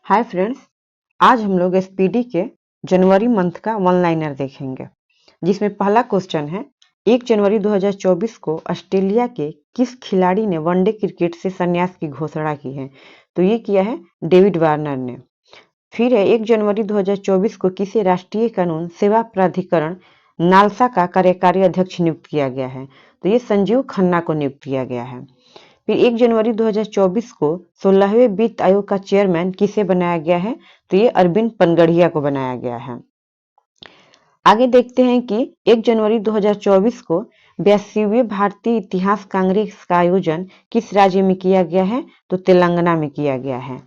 Hi friends, आज हम लोग एसपीडी के जनवरी मंथ का वन लाइनर देखेंगे, जिसमें पहला क्वेश्चन है 1 जनवरी 2024 को ऑस्ट्रेलिया के किस खिलाड़ी ने वनडे क्रिकेट से संन्यास की घोषणा की है। तो ये किया है डेविड वार्नर ने। फिर है 1 जनवरी 2024 को किसे राष्ट्रीय कानून सेवा प्राधिकरण नालसा का कार्यकारी अध्यक्ष नियुक्त किया गया है। तो ये संजीव खन्ना को नियुक्त किया गया है। फिर 1 जनवरी 2024 को 16वें वित्त आयोग का चेयरमैन किसे बनाया गया है। तो ये अरविंद पनगड़िया को बनाया गया है। आगे देखते हैं कि 1 जनवरी 2024 को 82वें भारतीय इतिहास कांग्रेस का आयोजन किस राज्य में किया गया है। तो तेलंगाना में किया गया है।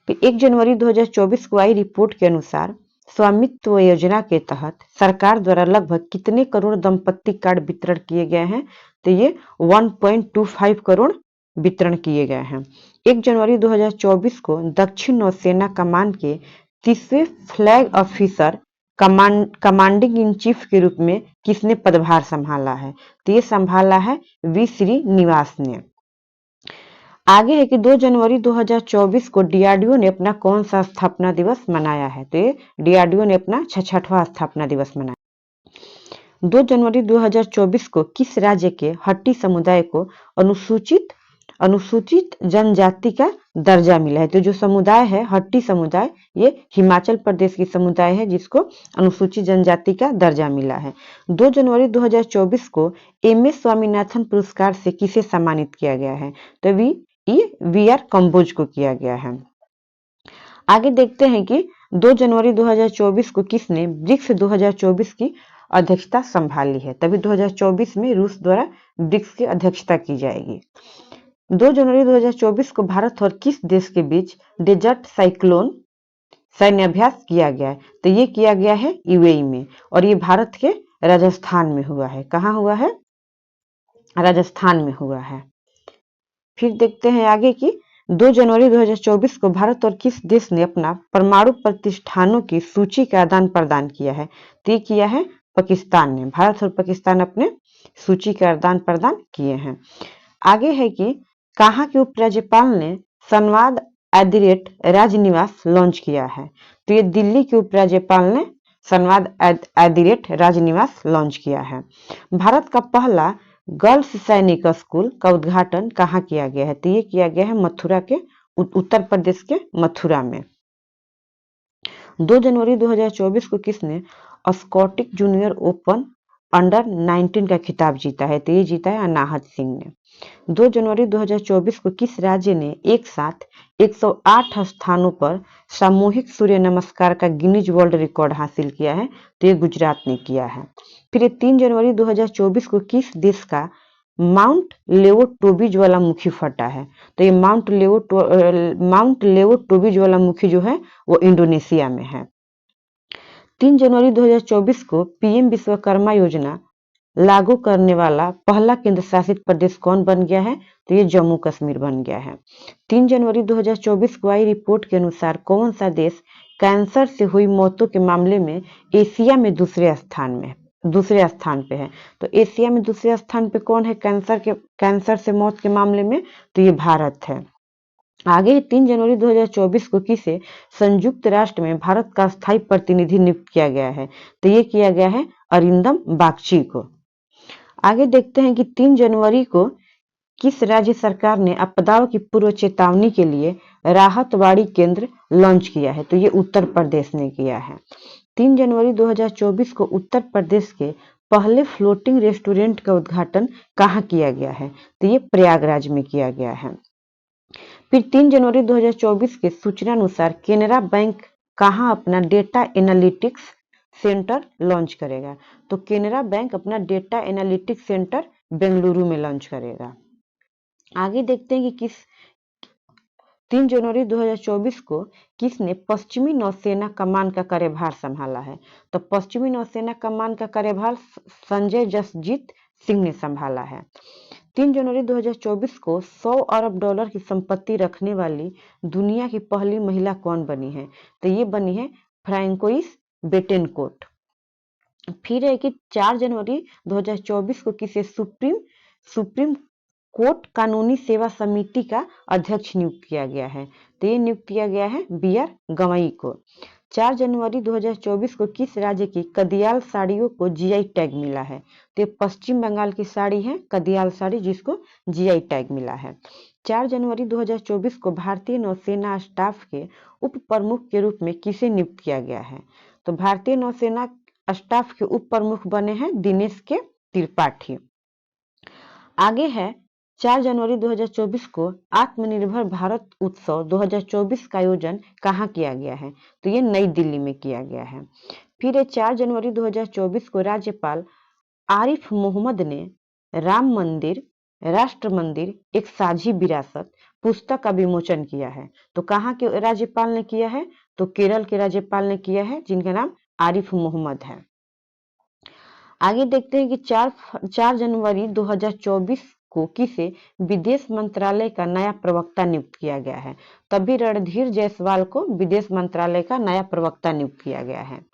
फिर 1 जनवरी 2024 को आई रिपोर्ट के अनुसार स्वामित्व योजना के तहत सरकार द्वारा लगभग कितने करोड़ दंपत्ति कार्ड वितरण किए गए हैं। तो ये 1.25 करोड़ वितरण किए गए हैं। 1 जनवरी 2024 को दक्षिण नौसेना कमान के 30वें flag officer commanding in chief के रूप में किसने पदभार संभाला है। तो ये संभाला है वी श्रीनिवास ने। आगे है कि 2 जनवरी 2024 को डीआरडीओ ने अपना कौन सा स्थापना दिवस मनाया है। तो ये डीआरडीओ ने अपना 66वां स्थापना दिवस मनाया। 2 जनवरी 2024 को किस राज्य के हट्टी समुदाय को अनुसूचित जनजाति का दर्जा मिला है। तो जो समुदाय है हट्टी समुदाय, ये हिमाचल प्रदेश की समुदाय है जिसको अनुसूचित जनजाति का दर्जा मिला है। 2 जनवरी 2024 को एमएस स्वामीनाथन पुरस्कार से किसे सम्मानित किया गया है। तो वी आर कंबोज को किया गया है। आगे देखते हैं कि 2 जनवरी 2024 को किसने ब्रिक्स 2024 की अध्यक्षता संभाली है। तभी 2024 में रूस द्वारा ब्रिक्स की अध्यक्षता की जाएगी। 2 जनवरी 2024 को भारत और किस देश के बीच डेजर्ट साइक्लोन सैन्याभ्यास किया गया है। तो ये किया गया है यूएई में, और ये भारत के राजस्थान में हुआ है। कहाँ हुआ है? राजस्थान में हुआ है। फिर देखते हैं आगे की 2 जनवरी 2024 को भारत और किस देश ने अपना परमाणु प्रतिष्ठानों की सूची का आदान प्रदान किया है। तो ये किया है पाकिस्तान ने। भारत और पाकिस्तान अपने सूची का आदान प्रदान किए हैं। आगे है कि कहाँ के उपराज्यपाल ने संवाद @राजनिवास लॉन्च किया है। तो ये दिल्ली के उपराज्यपाल ने संवाद @राजनिवास लॉन्च किया है। भारत का पहला गर्ल्स सैनिक स्कूल का उद्घाटन कहाँ किया गया है। तो ये किया गया है मथुरा के उत्तर प्रदेश के मथुरा में। 2 जनवरी 2024 को किसने स्कॉटिश जूनियर ओपन अंडर 19 का खिताब जीता है। तो ये जीता है अनाहत सिंह ने। 2 जनवरी 2024 को किस राज्य ने एक साथ 108 स्थानों पर सामूहिक सूर्य नमस्कार का गिनीज वर्ल्ड रिकॉर्ड हासिल किया है। तो ये गुजरात ने किया है। फिर 3 जनवरी 2024 को किस देश का माउंट लेवोटोबी ज्वालामुखी फटा है। तो ये माउंट लेवोटोबी ज्वालामुखी जो है वो इंडोनेशिया में है। 3 जनवरी 2024 को पीएम विश्वकर्मा योजना लागू करने वाला पहला केंद्र शासित प्रदेश कौन बन गया है। तो ये जम्मू कश्मीर बन गया है। 3 जनवरी 2024 को आई रिपोर्ट के अनुसार कौन सा देश कैंसर से हुई मौतों के मामले में एशिया में दूसरे स्थान पे है। तो एशिया में दूसरे स्थान पे कौन है कैंसर से मौत के मामले में। तो ये भारत है। आगे 3 जनवरी 2024 को किसे संयुक्त राष्ट्र में भारत का स्थायी प्रतिनिधि नियुक्त किया गया है। तो ये किया गया है अरिंदम बागची को। आगे देखते हैं कि 3 जनवरी को किस राज्य सरकार ने आपदाओं की पूर्व चेतावनी के लिए राहतवाड़ी केंद्र लॉन्च किया है। तो ये उत्तर प्रदेश ने किया है। 3 जनवरी 2024 को उत्तर प्रदेश के पहले फ्लोटिंग रेस्टोरेंट का उद्घाटन कहाँ किया गया है। तो ये प्रयागराज में किया गया है। फिर 3 जनवरी 2024 के सूचना अनुसार केनरा बैंक कहाँ अपना डेटा एनालिटिक्स सेंटर लॉन्च करेगा। तो केनरा बैंक अपना डेटा एनालिटिक्स सेंटर बेंगलुरु में लॉन्च करेगा। आगे देखते हैं कि 3 जनवरी 2024 को किसने पश्चिमी नौसेना कमान का कार्यभार संभाला है। तो पश्चिमी नौसेना कमान का कार्यभार संजय जसजीत सिंह ने संभाला है। 3 जनवरी 2024 को $100 अरब की संपत्ति रखने वाली दुनिया की पहली महिला कौन बनी है। तो ये बनी है फ्रैंकोइस बेटेनकोट। फिर है कि 4 जनवरी 2024 को किसे सुप्रीम कोर्ट कानूनी सेवा समिति का अध्यक्ष नियुक्त किया गया है? तो ये नियुक्त किया गया है BR गवई को। 4 जनवरी 2024 को किस राज्य की कदियाल साड़ियों को GI टैग मिला है? तो ये पश्चिम बंगाल की साड़ी है कदियाल साड़ी, जिसको GI टैग मिला है। 4 जनवरी 2024 को भारतीय नौसेना स्टाफ के उप प्रमुख के रूप में किसे नियुक्त किया गया है? तो भारतीय नौसेना स्टाफ के उप प्रमुख बने हैं दिनेश के त्रिपाठी। आगे है 4 जनवरी 2024 को आत्मनिर्भर भारत उत्सव 2024 का आयोजन कहाँ किया गया है? तो ये नई दिल्ली में किया गया है। फिर 4 जनवरी 2024 को राज्यपाल आरिफ मोहम्मद ने राम मंदिर राष्ट्र मंदिर एक साझी विरासत पुस्तक का विमोचन किया है। तो कहाँ के राज्यपाल ने किया है? तो केरल के राज्यपाल ने किया है, जिनका नाम आरिफ मोहम्मद है। आगे देखते हैं कि 4 जनवरी 2024 को किसे विदेश मंत्रालय का नया प्रवक्ता नियुक्त किया गया है? तभी रणधीर जायसवाल को विदेश मंत्रालय का नया प्रवक्ता नियुक्त किया गया है।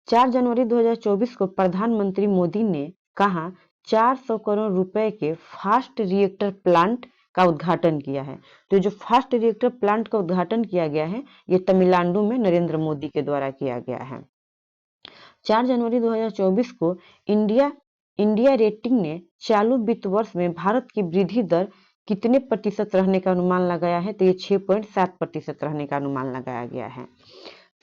4 जनवरी 2024 को प्रधानमंत्री मोदी ने कहा 400 करोड़ रुपए के फास्ट रिएक्टर प्लांट का उद्घाटन किया है। तो जो फास्ट रिएक्टर प्लांट का उद्घाटन किया गया है, ये तमिलनाडु में नरेंद्र मोदी के द्वारा किया गया है। 4 जनवरी 2024 को इंडिया रेटिंग ने चालू वित्त वर्ष में भारत की वृद्धि दर कितने प्रतिशत रहने का अनुमान लगाया है? तो ये 6.7% रहने का अनुमान लगाया गया है।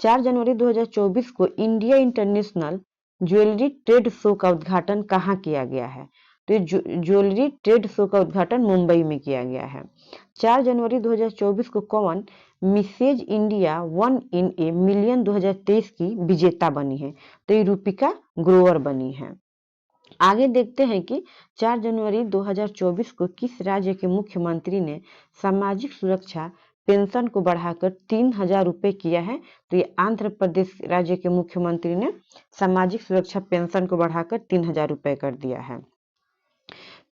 4 जनवरी 2024 को India international jewellery trade show का उद्घाटन कहाँ किया गया है? तो ज्वेलरी ट्रेड शो का उद्घाटन मुंबई में किया गया है। 4 जनवरी 2024 को कौन Mrs India 1 in a million 2023 की विजेता बनी है? तो ये रूपिका ग्रोवर बनी है। आगे देखते हैं कि 4 जनवरी 2024 को किस राज्य के मुख्यमंत्री ने सामाजिक सुरक्षा पेंशन को बढ़ाकर 3,000 रुपए किया है? तो ये आंध्र प्रदेश राज्य के मुख्यमंत्री ने सामाजिक सुरक्षा पेंशन को बढ़ाकर 3,000 रुपए कर दिया है।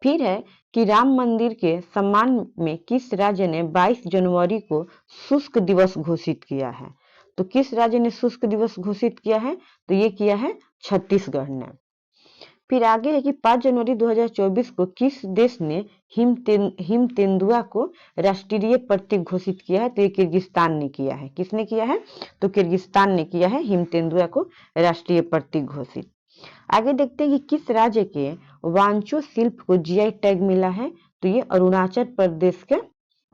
फिर है कि राम मंदिर के सम्मान में किस राज्य ने 22 जनवरी को शुष्क दिवस घोषित किया है? तो किस राज्य ने शुष्क दिवस घोषित किया है? तो ये किया है छत्तीसगढ़ ने। फिर आगे है कि 5 जनवरी 2024 को किस देश ने हिम तेंदुआ को राष्ट्रीय प्रतीक घोषित किया है? तो ये किर्गिस्तान ने किया है। किसने किया है? तो किर्गिस्तान ने किया है हिम तेंदुआ को राष्ट्रीय प्रतीक घोषित। आगे देखते हैं कि किस राज्य के वांचो शिल्प को GI टैग मिला है? तो ये अरुणाचल प्रदेश के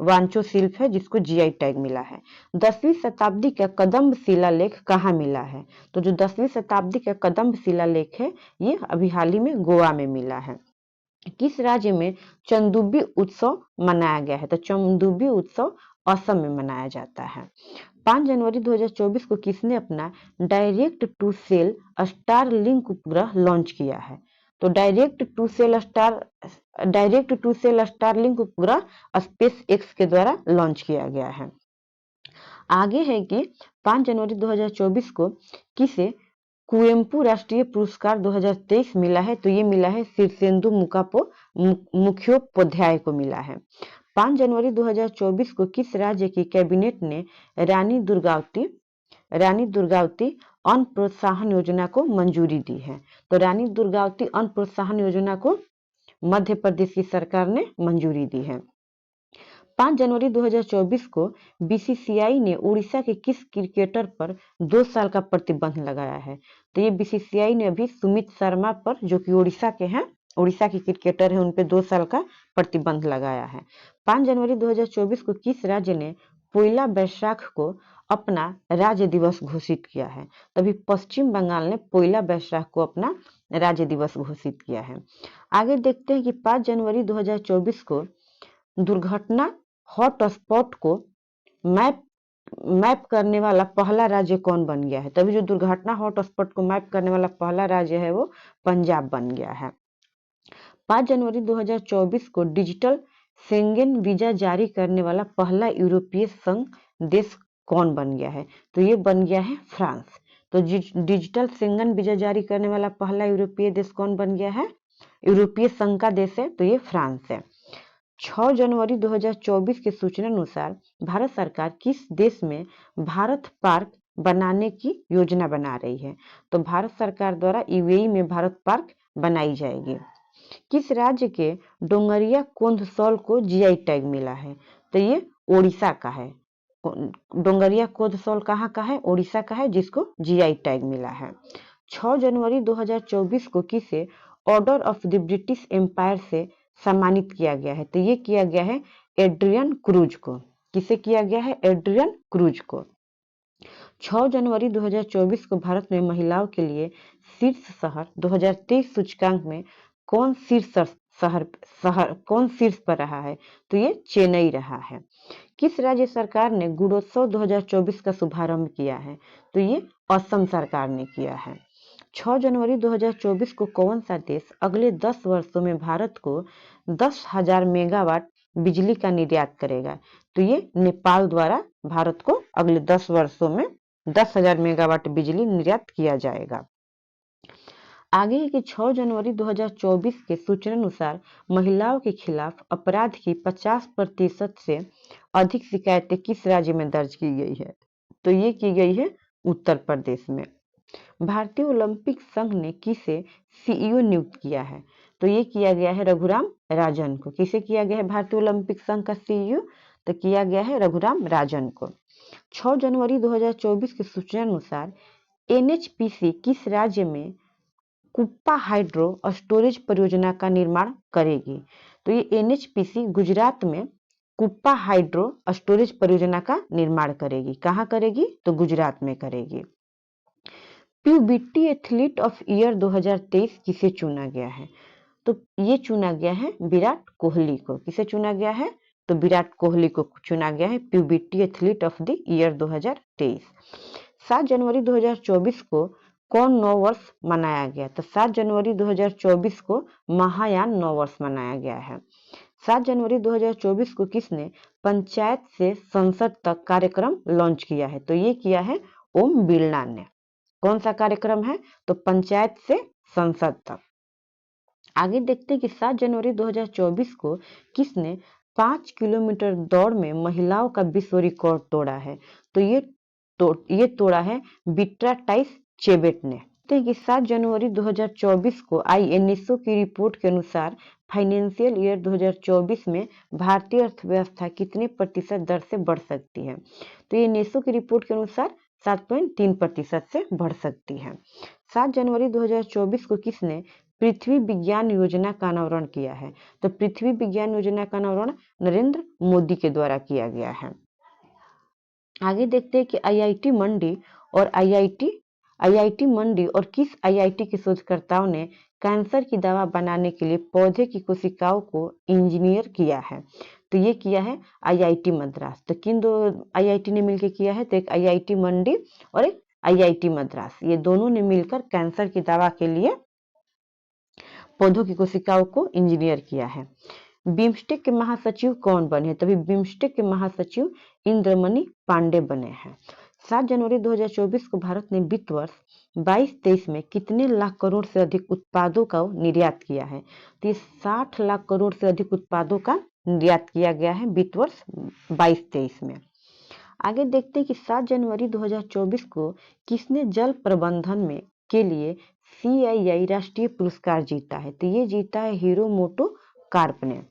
वांचो शिल्प है, जिसको GI टैग मिला है। 10वीं शताब्दी का कदम्ब शिलालेख कहाँ मिला है? तो जो 10वीं शताब्दी का कदम्ब शिलालेख है, ये अभी हाल ही में गोवा में मिला है। किस राज्य में चंदुबी उत्सव मनाया गया है? तो चंदुबी उत्सव असम में मनाया जाता है। 5 जनवरी 2024 को किसने अपना डायरेक्ट टू सेल स्टारलिंक उपग्रह लॉन्च किया है? तो डायरेक्ट टू सेल स्टारलिंक उपग्रह स्पेस एक्स के द्वारा लॉन्च किया गया है। आगे है कि 5 जनवरी 2024 को किसे कुवेम्पु राष्ट्रीय पुरस्कार 2023 मिला है? तो ये मिला है शीर्षेंदु मुखोपाध्याय को मिला है। 5 जनवरी 2024 को किस राज्य की कैबिनेट ने रानी दुर्गावती अन्न प्रोत्साहन योजना को मंजूरी दी है? तो रानी दुर्गावती अन्न प्रोत्साहन योजना को मध्य प्रदेश की सरकार ने मंजूरी दी है। 5 जनवरी 2024 को BCCI ने उड़ीसा के किस क्रिकेटर पर 2 साल का प्रतिबंध लगाया है? तो ये BCCI ने अभी सुमित शर्मा पर, जो कि उड़ीसा के हैं, उड़ीसा के क्रिकेटर हैं, उन पे 2 साल का प्रतिबंध लगाया है। 5 जनवरी 2024 को किस राज्य ने पोइला बैसाख को अपना राज्य दिवस घोषित किया है? तभी पश्चिम बंगाल ने पोइला बैसाख को अपना राज्य दिवस घोषित किया है। आगे देखते हैं कि 5 जनवरी 2024 को दुर्घटना हॉटस्पॉट को मैप करने वाला पहला राज्य कौन बन गया है? तभी जो दुर्घटना हॉटस्पॉट को मैप करने वाला पहला राज्य है, वो पंजाब बन गया है। 5 जनवरी 2024 को डिजिटल शेंगेन वीजा जारी करने वाला पहला यूरोपीय संघ देश कौन बन गया है? तो ये बन गया है फ्रांस। तो डिजिटल शेंगेन वीजा जारी करने वाला पहला यूरोपीय देश कौन बन गया है? यूरोपीय संघ का देश है, तो ये फ्रांस है। 6 जनवरी 2024 की सूचना अनुसार भारत सरकार किस देश में भारत पार्क बनाने की योजना बना रही है? तो भारत सरकार द्वारा UAE में भारत पार्क बनाई जाएगी। किस राज्य के डोंगरिया कोंधसौल को जीआई टैग मिला है? तो ये ओडिशा का है। डोंगरिया कोंधसौल कहाँ का है? ओडिशा का है, जिसको जीआई टैग मिला है। 6 जनवरी 2024 को किसे order of the British Empire से सम्मानित किया गया है? तो ये किया गया है एड्रियन क्रूज को। किसे किया गया है? एड्रियन क्रूज को। 6 जनवरी 2024 को भारत में महिलाओं के लिए शीर्ष शहर 2023 सूचकांक में कौन शीर्ष पर रहा है? तो ये चेन्नई रहा है। किस राज्य सरकार ने गुणोत्सव 2024 का शुभारंभ किया है? तो ये असम सरकार ने किया है। 6 जनवरी 2024 को कौन सा देश अगले 10 वर्षों में भारत को 10,000 मेगावाट बिजली का निर्यात करेगा? तो ये नेपाल द्वारा भारत को अगले 10 वर्षों में 10,000 मेगावाट बिजली निर्यात किया जाएगा। आगे है कि 6 जनवरी 2024 के सूचनानुसार महिलाओं के खिलाफ अपराध की 50% से अधिक शिकायतें किस राज्य में दर्ज की गई है? तो ये की गई है उत्तर प्रदेश में। भारतीय ओलंपिक संघ ने किसे सीईओ नियुक्त किया है? तो ये किया गया है रघुराम राजन को। किसे किया गया है भारतीय ओलंपिक संघ का सीईओ? तो किया गया है रघुराम राजन को। 6 जनवरी 2024 की सूचना अनुसार एनएचपीसी किस राज्य में कुप्पा हाइड्रो स्टोरेज परियोजना का निर्माण करेगी? तो ये एनएचपीसी गुजरात में कुप्पा हाइड्रो स्टोरेज परियोजना का निर्माण करेगी। कहाँ करेगी? तो गुजरात में करेगी। प्यूबिटी एथलीट ऑफ ईयर 2023 किसे चुना गया है? तो ये चुना गया है विराट कोहली को। किसे चुना गया है? तो विराट कोहली को चुना गया है puberty athlete of the year 2023। 7 जनवरी 2024 को कौन नववर्ष मनाया गया? तो 7 जनवरी 2024 को महायान नववर्ष मनाया गया है। 7 जनवरी 2024 को किसने पंचायत से संसद तक कार्यक्रम लॉन्च किया है? तो ये किया है ओम बिरला ने। कौन सा कार्यक्रम है? तो पंचायत से संसद तक। आगे देखते हैं कि 7 जनवरी 2024 को किसने 5 किलोमीटर दौड़ में महिलाओं का विश्व रिकॉर्ड तोड़ा है? तो ये तोड़ा है बीट्राटाइस चेबेट ने। देखते हैं कि 7 जनवरी 2024 को आईएनएसओ की रिपोर्ट के अनुसार फाइनेंशियल ईयर 2024 में भारतीय अर्थव्यवस्था कितने प्रतिशत दर से बढ़ सकती है? तो ये एनएसओ की रिपोर्ट के अनुसार 7.3% से बढ़ सकती है। 7 जनवरी 2024 को किसने पृथ्वी विज्ञान योजना का अनावरण किया है? तो पृथ्वी विज्ञान योजना का अनावरण नरेंद्र मोदी के द्वारा किया गया है। आगे देखते हैं कि आईआईटी मंडी और किस आईआईटी के शोधकर्ताओं ने कैंसर की दवा बनाने के लिए पौधे की कोशिकाओं को इंजीनियर किया है? तो ये किया है आईआईटी मद्रास। तो किन दो आईआईटी ने मिलकर किया है? तो एक आईआईटी मंडी और एक आईआईटी मद्रास। ये दोनों ने मिलकर कैंसर की दवा के लिए पौधों की कोशिकाओं को इंजीनियर किया है। बिम्स्टेक के महासचिव कौन बने हैं? तभी बिम्स्टेक के महासचिव इंद्रमणि पांडे बने हैं। 7 जनवरी 2024 को भारत ने वित्त वर्ष 22-23 में कितने लाख करोड़ से अधिक उत्पादों का निर्यात किया है? तो ये 60 लाख करोड़ से अधिक उत्पादों का निर्यात किया गया है वित्त वर्ष 22-23 में। आगे देखते हैं कि 7 जनवरी 2024 को किसने जल प्रबंधन में के लिए CII राष्ट्रीय पुरस्कार जीता है? तो ये जीता है हीरो मोटो कार्प ने।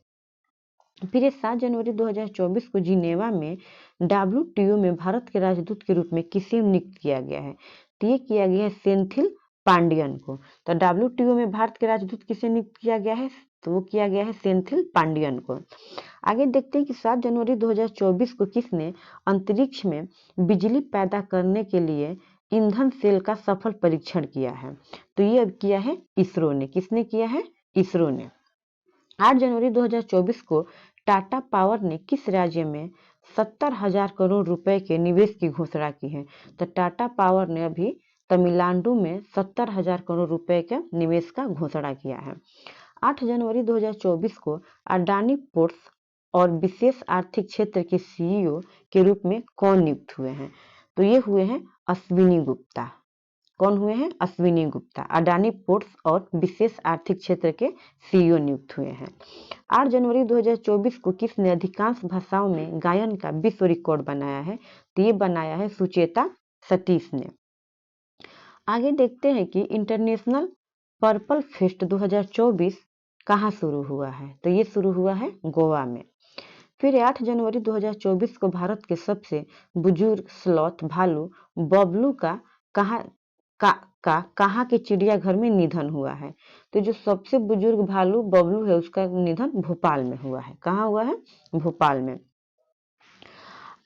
फिर 7 जनवरी 2024 को जिनेवा में WTO में भारत के राजदूत के रूप में किसे नियुक्त किया गया है? तो ये किया गया है सेंथिल पांडियन को। तो WTO में भारत के राजदूत किसे नियुक्त किया गया है? तो वो किया गया है सेंथिल पांडियन को। आगे देखते हैं कि 7 जनवरी 2024 को किसने अंतरिक्ष में बिजली पैदा करने के लिए ईंधन सेल का सफल परीक्षण किया है? तो ये अब किया है इसरो ने। किसने किया है? इसरो ने। 8 जनवरी 2024 को टाटा पावर ने किस राज्य में 70,000 करोड़ रुपए के निवेश की घोषणा की है? तो टाटा पावर ने अभी तमिलनाडु में 70,000 करोड़ रुपए के निवेश का घोषणा किया है। 8 जनवरी 2024 को अडानी पोर्ट्स और विशेष आर्थिक क्षेत्र के सीईओ के रूप में कौन नियुक्त हुए हैं? तो ये हुए हैं अश्विनी गुप्ता। कौन हुए हैं? अश्विनी गुप्ता। अडानी पोर्ट्स और विशेष आर्थिक क्षेत्र के सीईओ नियुक्त हुए हैं। 8 जनवरी 2024 को किसने अधिकांश भाषाओं में गायन का विश्व रिकॉर्ड बनाया है? तो ये बनाया है सुचेता सतीश ने। आगे देखते हैं कि इंटरनेशनल पर्पल फेस्ट 2024 कहाँ शुरू हुआ है? तो ये शुरू हुआ है गोवा में। फिर 8 जनवरी 2024 को भारत के सबसे बुजुर्ग स्लॉथ भालू बबलू का कहाँ का, कहाँ के चिड़ियाघर में निधन हुआ है? तो जो सबसे बुजुर्ग भालू बबलू है उसका निधन भोपाल में हुआ है। कहाँ हुआ है? भोपाल में।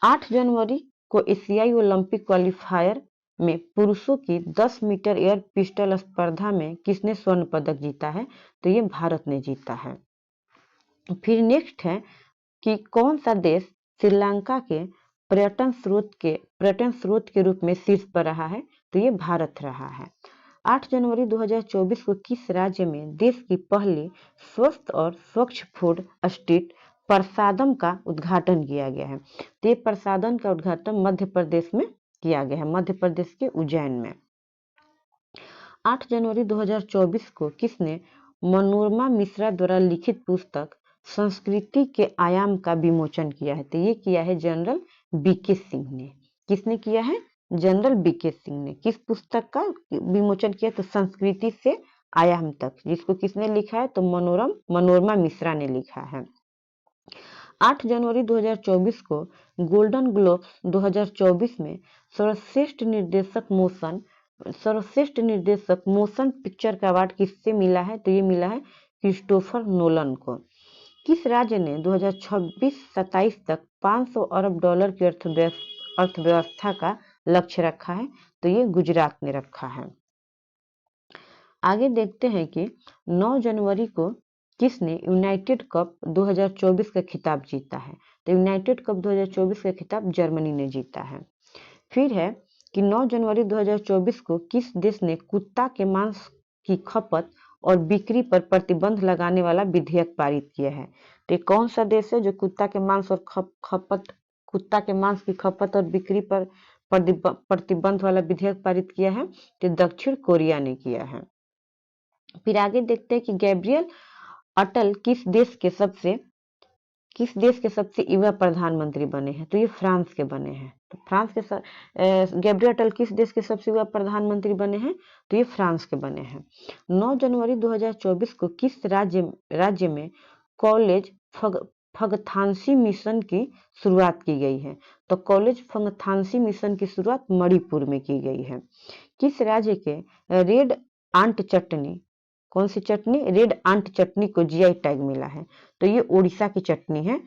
8 जनवरी को एशियाई ओलंपिक क्वालिफायर में पुरुषों की 10 मीटर एयर पिस्टल स्पर्धा में किसने स्वर्ण पदक जीता है? तो ये भारत ने जीता है। फिर नेक्स्ट है कि कौन सा देश श्रीलंका के पर्यटन स्रोत के रूप में शीर्ष पर रहा है? तो ये भारत रहा है। 8 जनवरी 2024 को किस राज्य में देश की पहली स्वस्थ और स्वच्छ फूड स्ट्रीट प्रसादम का उद्घाटन किया गया है? तो ये प्रसादम का उद्घाटन मध्य प्रदेश में किया गया है, मध्य प्रदेश के उज्जैन में। 8 जनवरी 2024 को किसने मनोरमा मिश्रा द्वारा लिखित पुस्तक संस्कृति के आयाम का विमोचन किया है? तो ये किया है जनरल बीके सिंह ने। किसने किया है? जनरल बीके सिंह ने। किस पुस्तक का विमोचन किया? तो संस्कृति से आयाम तक, जिसको किसने लिखा है? तो मनोरमा मिश्रा ने लिखा है। 8 जनवरी 2024 को गोल्डन ग्लोब्स 2024 में सर्वश्रेष्ठ निर्देशक मोशन पिक्चर का अवार्ड किससे मिला है? तो ये मिला है क्रिस्टोफर नोलन को। किस राज्य ने 2026-27 तक 500 अरब डॉलर की अर्थव्यवस्था का लक्ष्य रखा है? तो ये गुजरात ने रखा है। आगे देखते हैं कि 9 जनवरी को किसने यूनाइटेड कप 2024 का खिताब जीता है? तो यूनाइटेड कप 2024 का खिताब जर्मनी ने जीता है। फिर है कि 9 जनवरी 2024 को किस देश ने कुत्ता के मांस की खपत और बिक्री पर प्रतिबंध लगाने वाला विधेयक पारित किया है? तो कौन सा देश है जो कुत्ता के मांस की खपत और बिक्री पर प्रतिबंध वाला विधेयक पारित किया है? तो दक्षिण कोरिया ने किया है। फिर आगे देखते हैं कि गैब्रियल अटल किस देश के सबसे युवा प्रधानमंत्री बने हैं? तो ये फ्रांस के बने हैं। तो गैब्रियल अटल किस देश के सबसे युवा प्रधानमंत्री बने हैं? तो ये फ्रांस के बने हैं। 9 जनवरी 2024 को किस राज्य में कॉलेज फगथांसी मिशन की शुरुआत की गई है? तो कॉलेज फगथांसी मिशन की शुरुआत मणिपुर में की गई है। किस राज्य के रेड आंट चटनी, कौन सी चटनी? रेड आंट चटनी को जीआई टैग मिला है? तो ये उड़ीसा की चटनी है,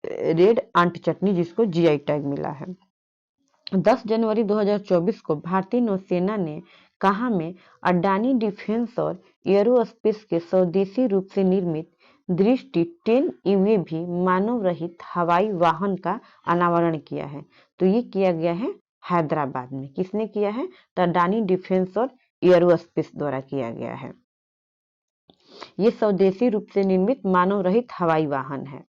रेड आंट चटनी, जिसको जीआई टैग मिला है। 10 जनवरी 2024 को भारतीय नौसेना ने कहाँ में अडानी डिफेंस और एरोस्पेस के स्वदेशी रूप से निर्मित दृष्टि 10 यूएवी मानव रहित हवाई वाहन का अनावरण किया है? तो ये किया गया है हैदराबाद में। किसने किया है? तो अडानी डिफेंस और एरोस्पेस द्वारा किया गया है। ये स्वदेशी रूप से निर्मित मानव रहित हवाई वाहन है।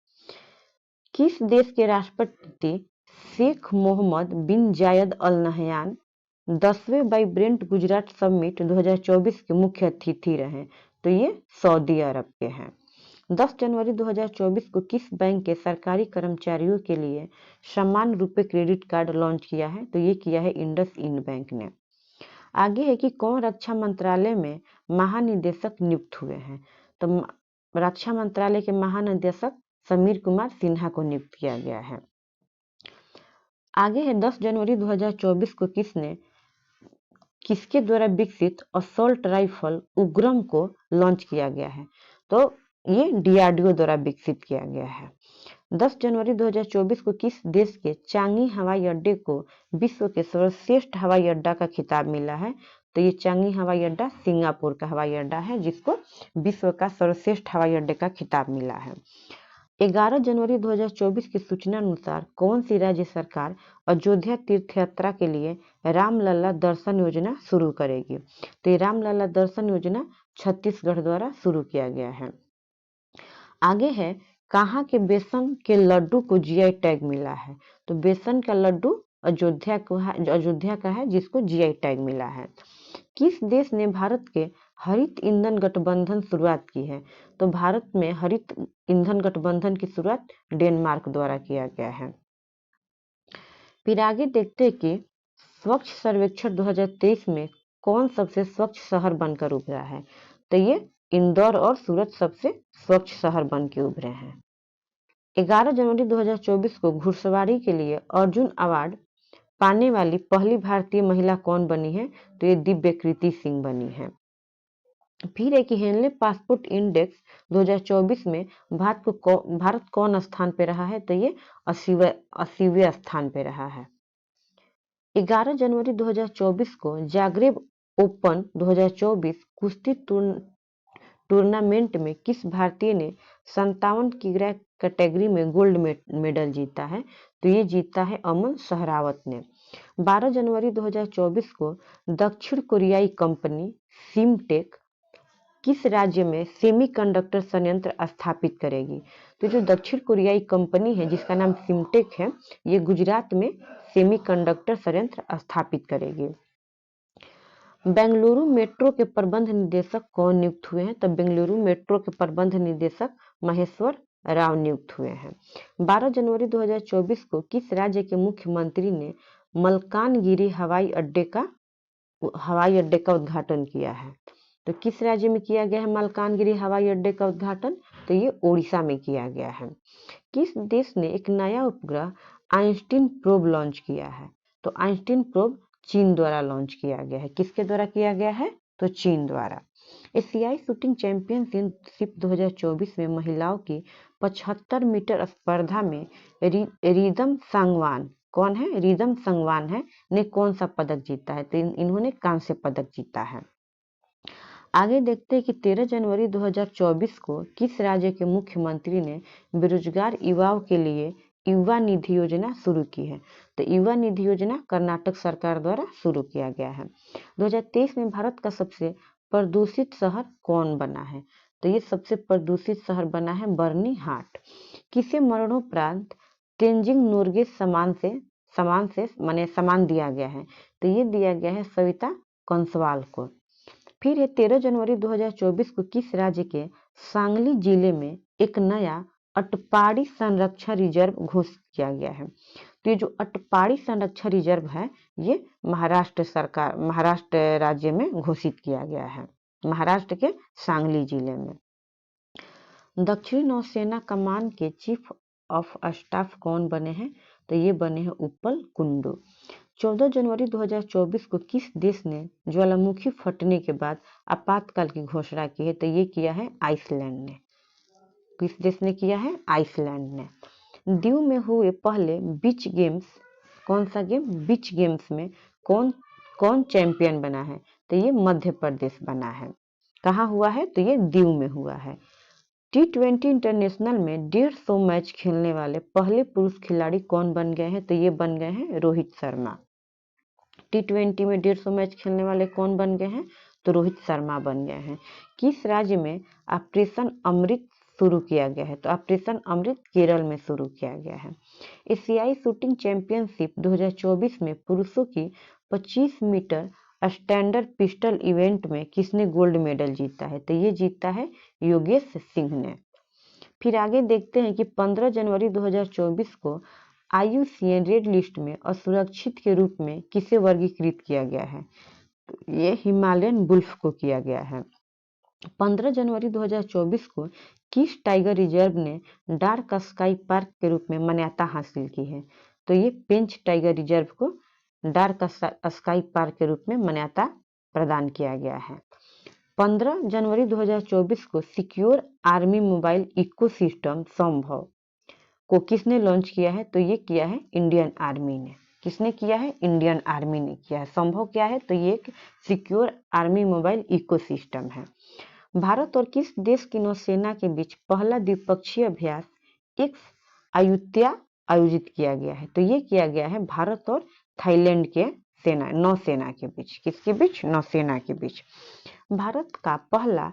किस देश के राष्ट्रपति Sheikh Mohammed bin Zayed Al Nahyan 10वें वाइब्रेंट गुजरात समिट 2024 के मुख्य अतिथि रहे? तो ये सऊदी अरब के हैं। 10 जनवरी 2024 को किस बैंक के सरकारी कर्मचारियों के लिए समान रुपए क्रेडिट कार्ड लॉन्च किया है? तो ये किया है इंडसइंड बैंक ने। आगे है कि कौन रक्षा मंत्रालय में महानिदेशक नियुक्त हुए हैं? तो रक्षा मंत्रालय के महानिदेशक समीर कुमार सिन्हा को नियुक्त किया गया है। आगे है 10 जनवरी 2024 को किसके द्वारा विकसित असॉल्ट राइफल उग्रम को लॉन्च किया गया है? तो ये डीआरडीओ द्वारा विकसित किया गया है। 10 जनवरी 2024 को किस देश के चांगी हवाई अड्डे को विश्व के सर्वश्रेष्ठ हवाई अड्डा का खिताब मिला है? तो ये चांगी हवाई अड्डा सिंगापुर का हवाई अड्डा है, जिसको विश्व का सर्वश्रेष्ठ हवाई अड्डे का खिताब मिला है। 11 जनवरी 2024 की सूचना अनुसार कौन सी राज्य सरकार अयोध्या तीर्थ यात्रा के लिए रामलला दर्शन योजना शुरू करेगी? तो ये रामलला दर्शन योजना छत्तीसगढ़ द्वारा शुरू किया गया है। आगे है कहाँ के बेसन के लड्डू को जीआई टैग मिला है? तो बेसन का लड्डू अयोध्या का है, जिसको जीआई टैग मिला है। किस देश ने भारत के हरित ईंधन गठबंधन शुरुआत की है? तो भारत में हरित ईंधन गठबंधन की शुरुआत डेनमार्क द्वारा किया गया है। फिर आगे देखते हैं कि स्वच्छ सर्वेक्षण 2023 में कौन सबसे स्वच्छ शहर बनकर उभरा है? तो ये इंदौर और सूरत सबसे स्वच्छ शहर बन के उभरे हैं। 11 जनवरी 2024 को घुड़सवारी के लिए अर्जुन अवार्ड पाने वाली पहली भारतीय महिला कौन बनी है? तो ये दिव्यकृति सिंह बनी है। फिर एक हेनले पासपोर्ट इंडेक्स 2024 में भारत कौन स्थान पे रहा है? तो ये 80वें स्थान पे रहा है। 11 जनवरी 2024 को जागरेब ओपन 2024 कुश्ती टूर्नामेंट में किस भारतीय ने 57 किग्रा कैटेगरी में गोल्ड मेडल जीता है? तो ये जीता है अमन सहरावत ने। 12 जनवरी 2024 को दक्षिण कोरियाई कंपनी सिमटेक किस राज्य में सेमीकंडक्टर संयंत्र स्थापित करेगी? तो जो दक्षिण कोरियाई कंपनी है जिसका नाम सिमटेक है, ये गुजरात में सेमीकंडक्टर संयंत्र स्थापित करेगी। बेंगलुरु मेट्रो के प्रबंध निदेशक कौन नियुक्त हुए हैं? तो बेंगलुरु मेट्रो के प्रबंध निदेशक महेश्वर राव नियुक्त हुए हैं। 12 जनवरी 2024 को किस राज्य के मुख्यमंत्री ने मलकानगिरी हवाई अड्डे का उद्घाटन किया है? तो किस राज्य में किया गया है मलकानगिरी हवाई अड्डे का उद्घाटन? तो ये ओडिशा में किया गया है। किस देश ने एक नया उपग्रह आइंस्टीन प्रोब लॉन्च किया है? तो आइंस्टीन प्रोब चीन द्वारा लॉन्च किया गया है। किसके द्वारा किया गया है? तो चीन द्वारा। एशियाई शूटिंग चैंपियनशिप 2024 में महिलाओं की 75 मीटर स्पर्धा में रिदम सांगवान कौन है? रिदम सांगवान है ने कौन सा पदक जीता है? तो इन्होंने कांस्य पदक जीता है। आगे देखते हैं कि 13 जनवरी 2024 को किस राज्य के मुख्यमंत्री ने बेरोजगार युवाओं के लिए युवा निधि योजना शुरू की है? तो युवा निधि योजना कर्नाटक सरकार द्वारा शुरू किया गया है। 2023 में भारत का सबसे प्रदूषित शहर कौन बना है? तो ये सबसे प्रदूषित शहर बना है बर्निहाट। किसे मरणोपरांत तेंजिंग नोर्गे सम्मान दिया गया है? तो ये दिया गया है सविता कंसवाल को। फिर है 13 जनवरी 2024 को किस राज्य के सांगली जिले में एक नया अटपाड़ी संरक्षण रिजर्व घोषित किया गया है? तो ये जो अटपाड़ी संरक्षण रिजर्व है ये महाराष्ट्र राज्य में घोषित किया गया है, महाराष्ट्र के सांगली जिले में। दक्षिणी नौसेना कमान के चीफ ऑफ स्टाफ कौन बने हैं? तो ये बने हैं उपल कुंडू। 14 जनवरी 2024 को किस देश ने ज्वालामुखी फटने के बाद आपातकाल की घोषणा की है? तो ये किया है आइसलैंड ने। किस देश ने किया है? आइसलैंड ने। दीव में हुए पहले बीच गेम्स, कौन सा गेम? बीच गेम्स में कौन चैंपियन बना है? तो ये मध्य प्रदेश बना है। कहाँ हुआ है? तो ये दीव में हुआ है। T20 इंटरनेशनल में 150 मैच खेलने वाले पहले पुरुष खिलाड़ी कौन बन गए हैं? तो ये बन गए हैं रोहित शर्मा। T20 में 150 मैच खेलने वाले कौन बन गए हैं? तो रोहित शर्मा बन गए हैं। किस राज्य में ऑपरेशन अमृत शुरू किया गया है? तो ऑपरेशन अमृत केरल में शुरू किया गया है। एशियाई शूटिंग चैंपियनशिप 2024 में पुरुषों की 25 मीटर स्टैंडर्ड पिस्टल इवेंट में किसने गोल्ड मेडल जीता है? तो ये जीता है योगेश सिंह ने। फिर आगे देखते हैं कि 15 जनवरी 2024 को IUCN रेड लिस्ट में असुरक्षित के रूप में किसे वर्गीकृत किया गया है? ये हिमालयन वुल्फ को किया गया है। 15 जनवरी 2024 को किस टाइगर रिजर्व ने डार्क स्काई पार्क के रूप में मान्यता हासिल की है? तो ये पेंच टाइगर रिजर्व को डार्क स्काई पार्क के रूप में मान्यता प्रदान किया गया है। 15 जनवरी 2024 को सिक्योर आर्मी मोबाइल इकोसिस्टम संभव को किसने लॉन्च किया है? तो ये किया है इंडियन आर्मी ने। किसने किया है? इंडियन आर्मी ने किया है। संभव क्या है? तो ये एक सिक्योर आर्मी मोबाइल इकोसिस्टम है। भारत और किस देश की नौसेना के बीच पहला द्विपक्षीय अभ्यास एक अयुत्या आयोजित किया गया है? तो ये किया गया है भारत और थाईलैंड के नौसेना के बीच। किसके बीच? नौसेना के बीच। भारत का पहला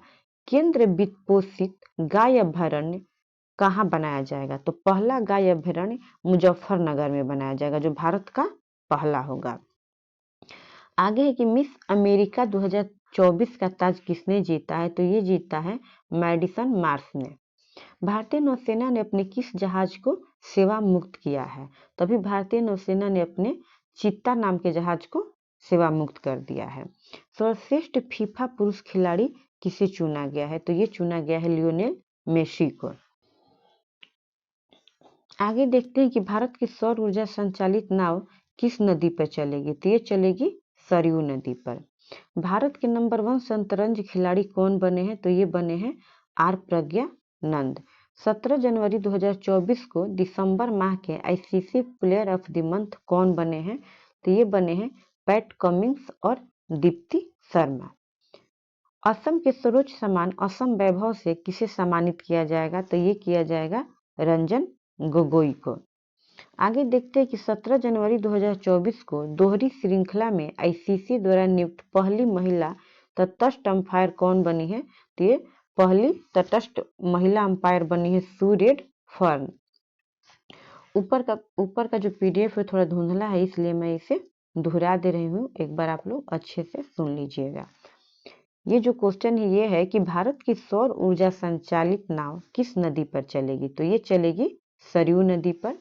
केंद्र वित्त पोषित गाय अभयारण्य कहाँ बनाया जाएगा? तो पहला गाय अभयारण्य मुजफ्फरनगर में बनाया जाएगा, जो भारत का पहला होगा। आगे है कि मिस अमेरिका 2024 का ताज किसने जीता है? तो ये जीता है मैडिसन मार्स ने। भारतीय नौसेना ने अपने किस जहाज को सेवा मुक्त किया है? तभी भारतीय नौसेना ने अपने चित्ता नाम के जहाज को सेवा मुक्त कर दिया है। सर्वश्रेष्ठ फीफा पुरुष खिलाड़ी किसे चुना गया है? तो ये चुना गया है लियोनेल मेसी को। आगे देखते हैं कि भारत की सौर ऊर्जा संचालित नाव किस नदी पर चलेगी? तो ये चलेगी सरयू नदी पर। भारत के नंबर 1 शतरंज खिलाड़ी कौन बने हैं? तो ये बने हैं आर प्रज्ञानंद। 17 जनवरी 2024 को दिसंबर माह के ICC player of the month कौन बने हैं? तो ये बने हैं पैट कमिंस और दीप्ति शर्मा। असम के सर्वोच्च सम्मान असम वैभव से किसे सम्मानित किया जाएगा? तो ये किया जाएगा रंजन गोगोई को। आगे देखते हैं कि 17 जनवरी 2024 को दोहरी श्रृंखला में आईसीसी द्वारा नियुक्त पहली महिला तटस्थ अंपायर कौन बनी है? तो ये पहली तटस्थ महिला अंपायर बनी है सू रेड फर्न। ऊपर का जो पीडीएफ है थोड़ा धुंधला है, इसलिए मैं इसे दोहरा दे रही हूँ, एक बार आप लोग अच्छे से सुन लीजिएगा। ये जो क्वेश्चन है ये है कि भारत की सौर ऊर्जा संचालित नाव किस नदी पर चलेगी? तो ये चलेगी सरयू नदी पर।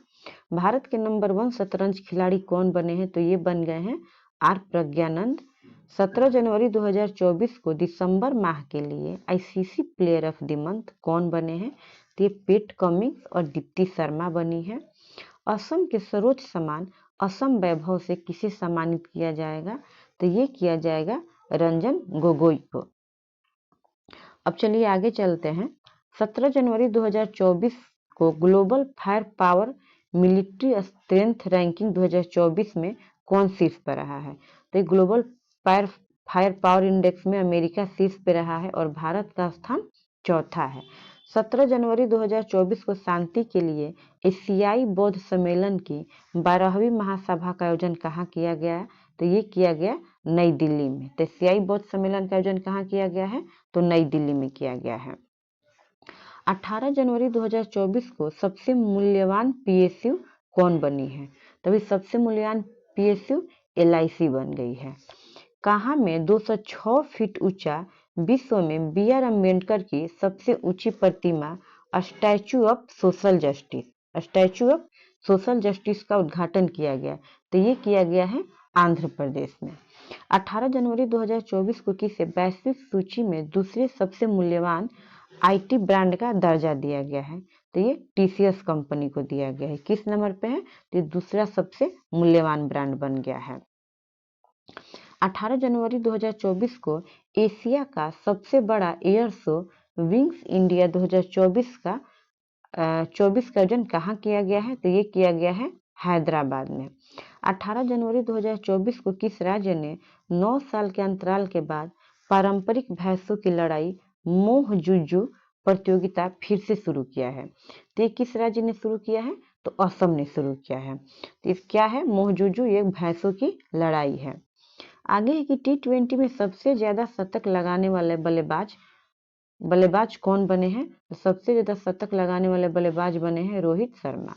भारत के नंबर 1 शतरंज खिलाड़ी कौन बने हैं? तो ये बन गए हैं आर प्रज्ञानंद। 17 जनवरी 2024 को दिसंबर माह के लिए ICC player of the month कौन बने हैं? तो ये पेट कमिंस और दीप्ति शर्मा बनी है। असम के सर्वोच्च सम्मान असम वैभव से किसे सम्मानित किया जाएगा? तो ये किया जाएगा रंजन गोगोई को। अब चलिए आगे चलते हैं। 17 जनवरी 2024 को global fire power military strength ranking 2024 में कौन शीर्ष पर रहा है? तो ये ग्लोबल फायर पावर इंडेक्स में अमेरिका शीर्ष पर रहा है और भारत का स्थान चौथा है। 17 जनवरी 2024 को शांति के लिए एशियाई बौद्ध सम्मेलन की 12वीं महासभा का आयोजन कहाँ किया गया? तो ये किया गया नई दिल्ली में। तो एशियाई बौद्ध सम्मेलन का आयोजन कहाँ किया गया है? तो नई दिल्ली में किया गया है। 18 जनवरी 2024 को सबसे मूल्यवान पीएसयू कौन बनी है? तभी सबसे मूल्यवान पीएसयू एलआईसी बन गई है। कहाँ में 206 फीट ऊंचा विश्व में बी आर अम्बेडकर की सबसे ऊंची प्रतिमा स्टैचू ऑफ सोशल जस्टिस का उद्घाटन किया गया? तो ये किया गया है आंध्र प्रदेश में। 18 जनवरी 2024 को किसे वैश्विक सूची में दूसरे सबसे मूल्यवान आईटी ब्रांड का दर्जा दिया गया है? तो ये टीसीएस कंपनी को दिया गया है। किस नंबर पे है? तो ये दूसरा सबसे मूल्यवान ब्रांड बन गया है। 18 जनवरी 2024 को एशिया का सबसे बड़ा एयर शो विंग्स इंडिया 2024 का 24 का आयोजन कहाँ किया गया है? तो ये किया गया है हैदराबाद में। 18 जनवरी 2024 को किस राज्य ने 9 साल के अंतराल के बाद पारंपरिक भैंसों की लड़ाई मोहजुजु प्रतियोगिता फिर से शुरू किया है? तो ये किस राज्य ने शुरू किया है? तो असम ने शुरू किया है। तो इस क्या है? मोहजुजु ये भैंसों की लड़ाई है। आगे है कि टी20 में सबसे ज्यादा शतक लगाने वाले बल्लेबाज कौन बने हैं? तो सबसे ज्यादा शतक लगाने वाले बल्लेबाज बने हैं रोहित शर्मा।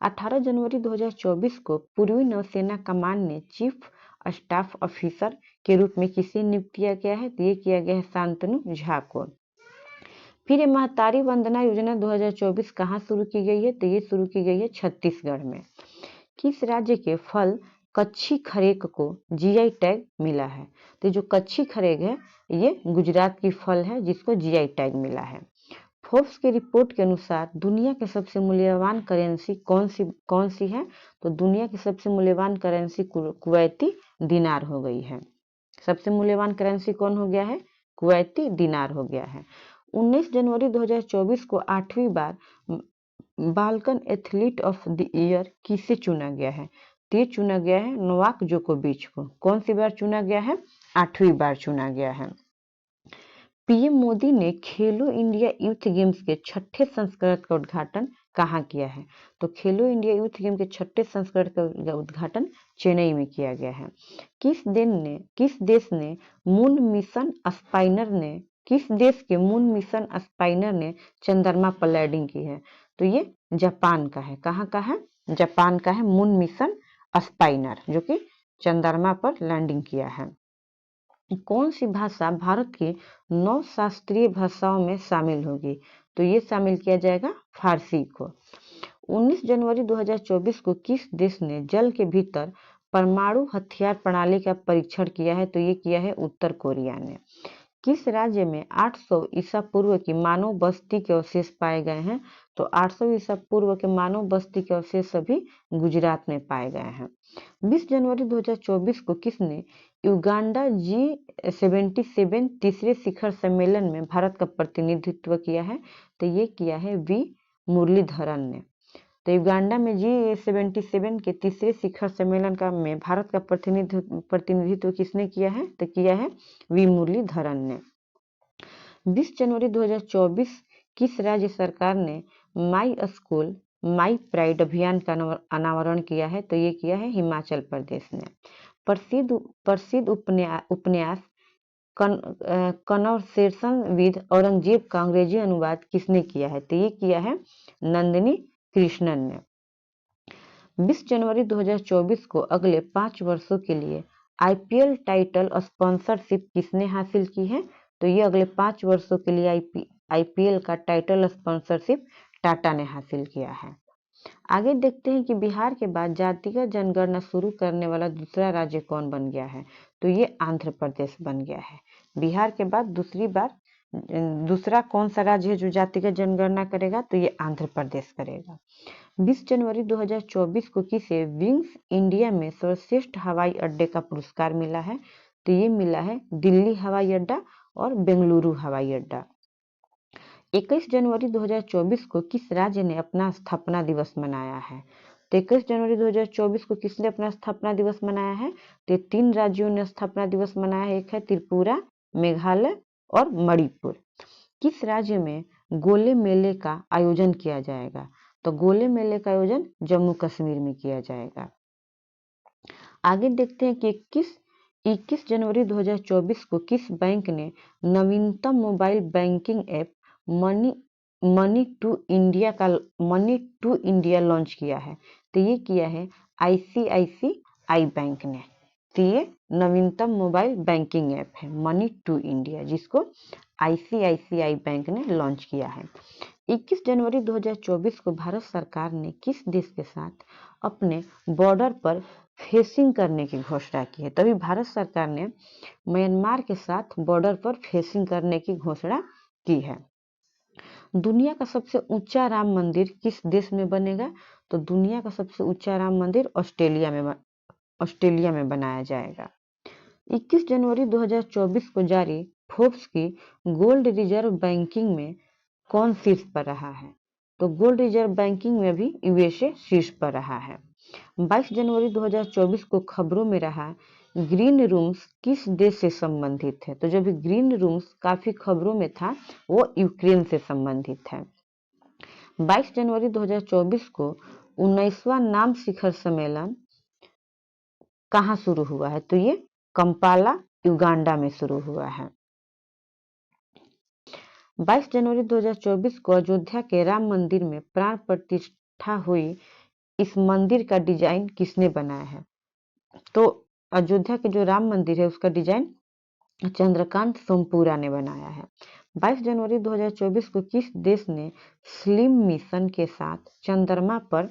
18 जनवरी 2024 को पूर्वी नौसेना कमान ने चीफ स्टाफ ऑफिसर के रूप में किसे नियुक्त किया गया है? तो ये किया गया है शांतनु झा को। फिर ये महतारी वंदना योजना 2024 कहाँ शुरू की गई है? तो ये शुरू की गई है छत्तीसगढ़ में। किस राज्य के फल कच्छी खरेक को जीआई टैग मिला है? तो जो कच्छी खरेक है ये गुजरात की फल है जिसको जीआई टैग मिला है। फोर्ब्स की रिपोर्ट के अनुसार दुनिया की सबसे मूल्यवान करेंसी कौन सी है? तो दुनिया की सबसे मूल्यवान करेंसी कुवैती दिनार हो गई है। सबसे मूल्यवान करेंसी कौन हो गया है? कुवैती दिनार हो गया है। 19 जनवरी 2024 को 8वीं बार Balkan athlete of the year किसे चुना गया है? तो ये चुना गया है नोवाक जोकोविच को। कौन सी बार चुना गया है? 8वीं बार चुना गया है। पीएम मोदी ने खेलो इंडिया यूथ गेम्स के 6ठे संस्करण का उद्घाटन कहाँ किया है? तो खेलो इंडिया यूथ गेम के 6ठे संस्करण का उद्घाटन चेन्नई में किया गया है। किस देश के मून मिशन स्पाइनर ने चंद्रमा पर लैंडिंग की है? तो ये जापान का है। कहाँ का है? जापान का है मून मिशन स्पाइनर जो कि चंद्रमा पर लैंडिंग किया है। कौन सी भाषा भारत की 9 शास्त्रीय भाषाओं में शामिल होगी? तो ये शामिल किया जाएगा फारसी को। 19 जनवरी 2024 को किस देश ने जल के भीतर परमाणु हथियार प्रणाली का परीक्षण किया है? तो ये किया है उत्तर कोरिया ने। किस राज्य में 800 ईसा पूर्व की मानव बस्ती के अवशेष पाए गए हैं? तो 800 ईसा पूर्व के मानव बस्ती के अवशेष सभी गुजरात में पाए गए हैं। 20 जनवरी 2024 को किसने युगांडा G77 तीसरे शिखर सम्मेलन में भारत का प्रतिनिधित्व किया है? तो ये किया है वी मुरलीधरन ने। तो युगांडा में G77 के तीसरे शिखर सम्मेलन में भारत का प्रतिनिधित्व किसने किया है? तो किया है वी मुरलीधरन ने। 20 जनवरी 2024 किस राज्य सरकार ने माई स्कूल माई प्राइड अभियान का अनावरण किया है? तो ये किया है हिमाचल प्रदेश ने। प्रसिद्ध उपन्यास कन्वर्सेशन विद औरंगजेब का अंग्रेजी अनुवाद किसने किया है? तो ये किया है नंदिनी कृष्णन ने। 20 जनवरी 2024 को अगले 5 वर्षों के लिए आईपीएल टाइटल स्पॉन्सरशिप किसने हासिल की है? तो ये अगले 5 वर्षों के लिए आईपीएल का टाइटल स्पॉन्सरशिप टाटा ने हासिल किया है। आगे देखते हैं कि बिहार के बाद जातिगत जनगणना शुरू करने वाला दूसरा राज्य कौन बन गया है? तो ये आंध्र प्रदेश बन गया है। बिहार के बाद दूसरा कौन सा राज्य है जो जातिगत जनगणना करेगा? तो ये आंध्र प्रदेश करेगा। 20 जनवरी 2024 को किसे विंग्स इंडिया में सर्वश्रेष्ठ हवाई अड्डे का पुरस्कार मिला है? तो ये मिला है दिल्ली हवाई अड्डा और बेंगलुरु हवाई अड्डा। 21 जनवरी 2024 को किस राज्य ने अपना स्थापना दिवस मनाया है? तो 21 जनवरी 2024 को किसने अपना स्थापना दिवस मनाया है? तो 3 राज्यों ने स्थापना दिवस मनाया है। एक है त्रिपुरा, मेघालय और मणिपुर। किस राज्य में गोले मेले का आयोजन किया जाएगा? तो गोले मेले का आयोजन जम्मू कश्मीर में किया जाएगा। आगे देखते हैं कि 21 जनवरी 2024 को किस बैंक ने नवीनतम mobile banking app money to India launch किया है? तो ये किया है आईसीआईसीआई बैंक ने। तो ये नवीनतम मोबाइल बैंकिंग ऐप है मनी टू इंडिया, जिसको आईसीआईसीआई बैंक ने लॉन्च किया है। 21 जनवरी 2024 को भारत सरकार ने किस देश के साथ अपने बॉर्डर पर फेंसिंग करने की घोषणा की है? तभी भारत सरकार ने म्यांमार के साथ बॉर्डर पर फेंसिंग करने की घोषणा की है। दुनिया का सबसे ऊंचा राम मंदिर किस देश में बनेगा? तो दुनिया का सबसे ऊंचा राम मंदिर ऑस्ट्रेलिया में बनाया जाएगा। 21 जनवरी 2024 को जारी फोर्ब्स की गोल्ड रिजर्व बैंकिंग में कौन शीर्ष पर रहा है? तो गोल्ड रिजर्व बैंकिंग में भी यूएसए शीर्ष पर रहा है। 22 जनवरी 2024 को खबरों में रहा ग्रीन रूम्स किस देश से संबंधित है? तो जो भी ग्रीन रूम्स काफी खबरों में था वो यूक्रेन से संबंधित है। 22 जनवरी 2024 को 19वां नाम शिखर सम्मेलन कहाँ शुरू हुआ है? तो ये कंपाला युगांडा में शुरू हुआ है। 22 जनवरी 2024 को अयोध्या के राम मंदिर में प्राण प्रतिष्ठा हुई। इस मंदिर का डिजाइन किसने बनाया है? तो अयोध्या के जो राम मंदिर है उसका डिजाइन चंद्रकांत सोमपुरा ने बनाया है। 22 जनवरी 2024 को किस देश ने स्लिम मिशन के साथ चंद्रमा पर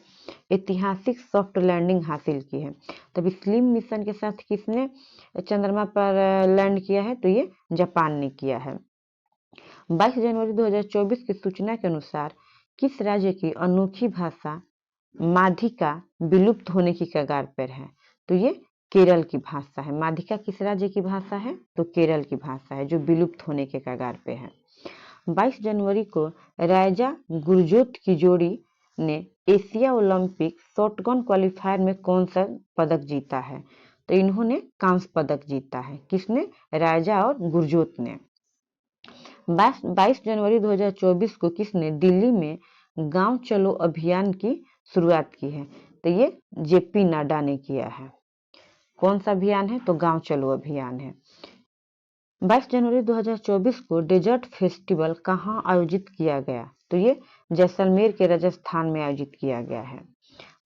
ऐतिहासिक सॉफ्ट लैंडिंग हासिल की है? तभी स्लिम मिशन के साथ किसने चंद्रमा पर लैंड किया है? तो ये जापान ने किया है। 22 जनवरी 2024 की सूचना के अनुसार किस राज्य की अनोखी भाषा माधिका विलुप्त होने की कगार पर है? तो ये केरल की भाषा है। माधिका किस राज्य की भाषा है? तो केरल की भाषा है जो विलुप्त होने के कगार पे है। 22 जनवरी को राजा गुरजोत की जोड़ी ने एशिया ओलंपिक शॉटगन क्वालिफायर में कौन सा पदक जीता है? तो इन्होंने कांस्य पदक जीता है। किसने? राजा और गुरजोत ने। 22 जनवरी 2024 को किसने दिल्ली में गांव चलो अभियान की शुरुआत की है? तो ये जेपी नड्डा ने किया है। कौन सा अभियान है? तो गांव चलो अभियान है। 22 जनवरी 2024 को डेजर्ट फेस्टिवल कहाँ आयोजित किया गया? तो ये जैसलमेर के राजस्थान में आयोजित किया गया है।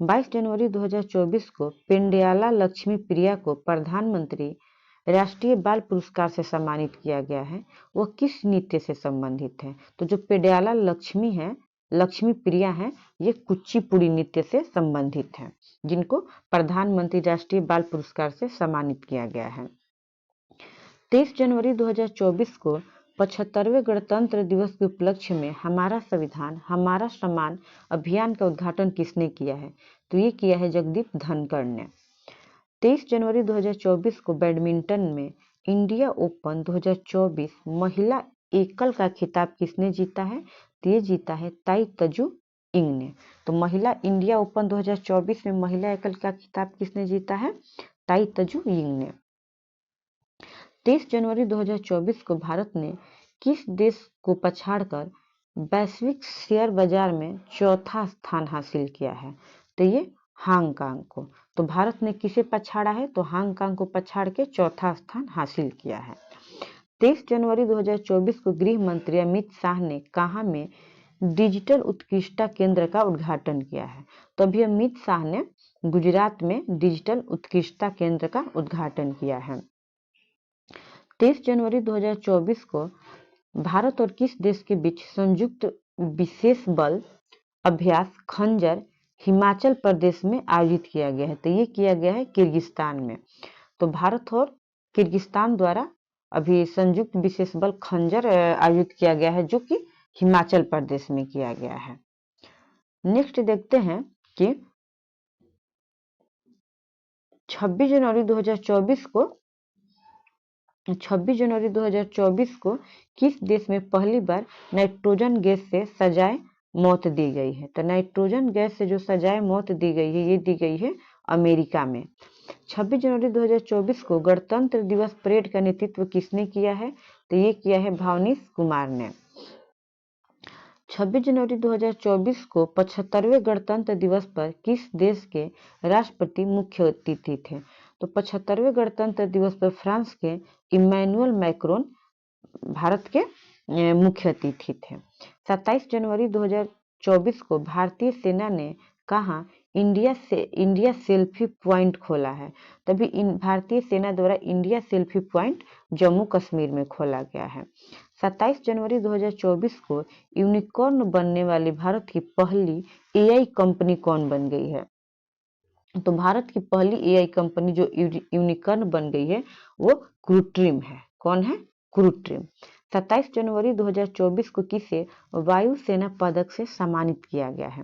22 जनवरी 2024 को पेंडियाला लक्ष्मी प्रिया को प्रधानमंत्री राष्ट्रीय बाल पुरस्कार से सम्मानित किया गया है। वह किस नृत्य से संबंधित है? तो जो पेंडियाला लक्ष्मी प्रिया है ये कुचिपुड़ी नृत्य से संबंधित है, जिनको प्रधानमंत्री राष्ट्रीय बाल पुरस्कार से सम्मानित किया गया है। 23 जनवरी 2024 को 75वें गणतंत्र दिवस के उपलक्ष्य में हमारा संविधान हमारा सम्मान अभियान का उद्घाटन किसने किया है? तो ये किया है जगदीप धनखड़ ने। 23 जनवरी 2024 को बैडमिंटन में इंडिया ओपन 2024 महिला एकल का खिताब किसने जीता है? तो ये जीता है ताई तजु इंग ने। तो महिला इंडिया ओपन 2024 में महिला एकल का खिताब किसने जीता है? ताई तजु इंग ने। 23 जनवरी 2024 को भारत ने किस देश को पछाड़कर वैश्विक शेयर बाजार में चौथा स्थान हासिल किया है? तो ये हांगकांग को। तो भारत ने किसे पछाड़ा है? तो हांगकांग को पछाड़ के चौथा स्थान हासिल किया है। 23 जनवरी 2024 को गृह मंत्री अमित शाह ने कहाँ में डिजिटल उत्कृष्टता केंद्र का उद्घाटन किया है? तो अभी अमित शाह ने गुजरात में डिजिटल उत्कृष्टता केंद्र का उद्घाटन किया है। 23 जनवरी 2024 को भारत और किस देश के बीच संयुक्त विशेष बल अभ्यास खंजर हिमाचल प्रदेश में आयोजित किया गया है? तो ये किया गया है किर्गिस्तान में। तो भारत और किर्गिस्तान द्वारा अभी संयुक्त विशेष बल खंजर आयोजित किया गया है, जो कि हिमाचल प्रदेश में किया गया है। नेक्स्ट देखते हैं कि 26 जनवरी 2024 को किस देश में पहली बार नाइट्रोजन गैस से सजाए मौत दी गई है? तो नाइट्रोजन गैस से जो सजाए मौत दी गई है, ये दी गई है अमेरिका में। 26 जनवरी 2024 को गणतंत्र दिवस परेड का नेतृत्व किसने किया है? तो ये किया है भावनीश कुमार ने। 26 जनवरी 2024 को 75वें गणतंत्र दिवस पर किस देश के राष्ट्रपति मुख्य अतिथि थे? तो 75वें गणतंत्र दिवस पर फ्रांस के इमैनुअल मैक्रोन भारत के मुख्य अतिथि थे। 27 जनवरी 2024 को भारतीय सेना ने कहा इंडिया सेल्फी पॉइंट खोला है? तभी भारतीय सेना द्वारा India selfie point Jammu Kashmir में खोला गया है। 27 जनवरी 2024 को यूनिकॉर्न बनने वाली भारत की पहली एआई कंपनी कौन बन गई है? तो भारत की पहली एआई कंपनी जो यूनिकॉर्न बन गई है वो क्रूट्रिम है। कौन है? क्रूट्रिम। 27 जनवरी 2024 को किसे वायुसेना पदक से सम्मानित किया गया है?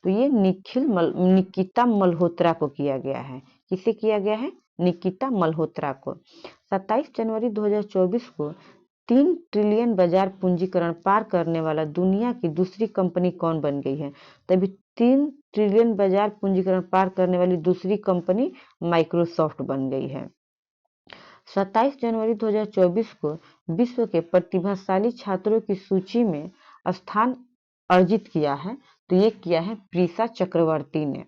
तो ये निकिता मल्होत्रा को किया गया है। किसे किया गया है? निकिता मल्होत्रा को। 27 जनवरी 2024 को 3 ट्रिलियन बाजार पूंजीकरण पार करने वाला दुनिया की दूसरी कंपनी कौन बन गई है? तभी 3 ट्रिलियन बाजार पूंजीकरण पार करने वाली दूसरी कंपनी माइक्रोसॉफ्ट बन गई है। 27 जनवरी 2024 को विश्व के प्रतिभाशाली छात्रों की सूची में स्थान अर्जित किया है? तो ये किया है प्रीसा चक्रवर्ती ने।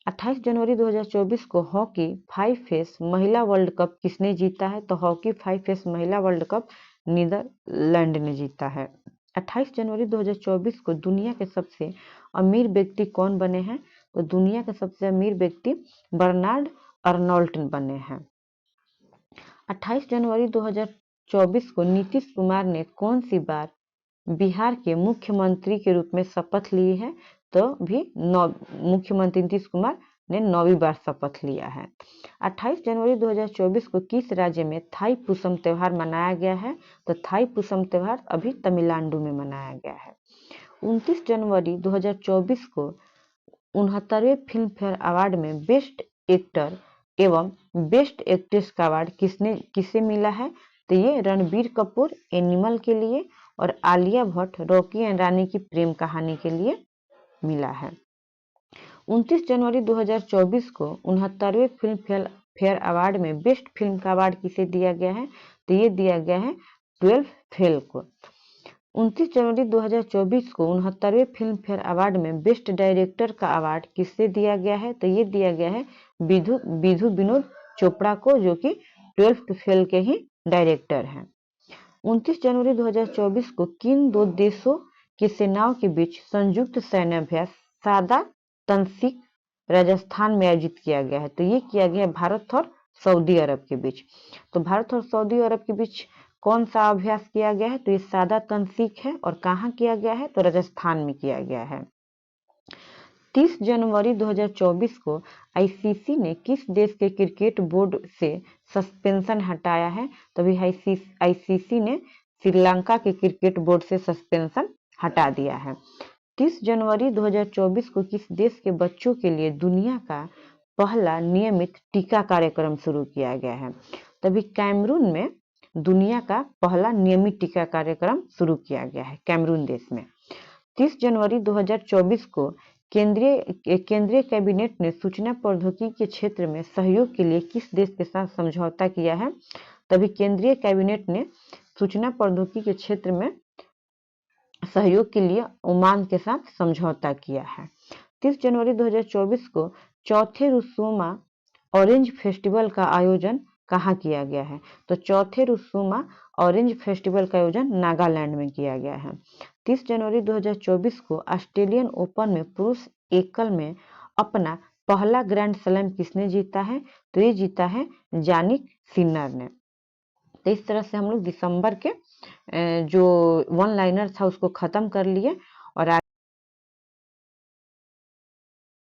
28 जनवरी 2024 को हॉकी 5 फेस महिला वर्ल्ड कप किसने जीता है? तो हॉकी 5 फेस महिला वर्ल्ड कप नीदरलैंड ने जीता है। 28 जनवरी 2024 को दुनिया के सबसे अमीर व्यक्ति कौन बने हैं? तो दुनिया के सबसे अमीर व्यक्ति बर्नार्ड अर्नोल्ट बने हैं। 28 जनवरी 2024 को नीतीश कुमार ने कौन सी बार बिहार के मुख्यमंत्री के रूप में शपथ ली है? तो भी मुख्यमंत्री नीतीश कुमार ने 9वीं बार शपथ लिया है। 28 जनवरी 2024 को किस राज्य में थाई पुसम त्योहार मनाया गया है? तो थाई पुसम त्योहार अभी तमिलनाडु में मनाया गया है। 29 जनवरी 2024 को 69वें फिल्म फेयर अवार्ड में बेस्ट एक्टर एवं बेस्ट एक्ट्रेस का अवार्ड किसे मिला है? तो ये रणबीर कपूर एनिमल के लिए और आलिया भट्ट रॉकी एंड रानी की प्रेम कहानी के लिए मिला है। 29 जनवरी 2024 को 69वें फिल्म फेयर अवार्ड में बेस्ट फिल्म का अवार्ड किसे दिया गया है? तो ये दिया गया है 12 फेल को। 29 जनवरी 2024 को 69वें फिल्म फेयर अवार्ड में बेस्ट डायरेक्टर का अवार्ड किससे दिया गया है? तो ये दिया गया है विधु विनोद चोपड़ा को, जो कि 12th फेल के ही डायरेक्टर हैं। 29 जनवरी 2024 को किन दो देशों की सेनाओं के बीच संयुक्त सैन्याभ्यास सादा तंसीक राजस्थान में आयोजित किया गया है? तो ये किया गया भारत और सऊदी अरब के बीच। तो भारत और सऊदी अरब के बीच कौन सा अभ्यास किया गया है? तो ये सादा तंसीक है। और कहाँ किया गया है? तो राजस्थान में किया गया है। 30 जनवरी 2024 को आईसीसी ने किस देश के क्रिकेट बोर्ड से सस्पेंशन हटाया है? तभी आईसीसी ने श्रीलंका के क्रिकेट बोर्ड से सस्पेंशन हटा दिया है। 30 जनवरी 2024 को किस देश के बच्चों के लिए दुनिया का पहला नियमित टीका कार्यक्रम शुरू किया गया है? तभी कैमरून में दुनिया का पहला नियमित टीका कार्यक्रम शुरू किया गया है, कैमरून देश में। 30 जनवरी 2024 को केंद्रीय कैबिनेट ने सूचना प्रौद्योगिकी के क्षेत्र में सहयोग के लिए किस देश के साथ समझौता किया है? तभी केंद्रीय कैबिनेट ने सूचना प्रौद्योगिकी के क्षेत्र में सहयोग के लिए ओमान के साथ समझौता किया है। 30 जनवरी 2024 को चौथे रुसुमा ऑरेंज फेस्टिवल का आयोजन कहाँ किया गया है? तो चौथे रुसुमा ऑरेंज फेस्टिवल का आयोजन नागालैंड में किया गया है। 30 जनवरी 2024 को ऑस्ट्रेलियन ओपन में पुरुष एकल में अपना पहला ग्रैंड स्लैम किसने जीता है? तो ये जीता है जानिक सिनर ने। तो इस तरह से हम लोग दिसंबर के जो वन लाइनर था उसको खत्म कर लिए और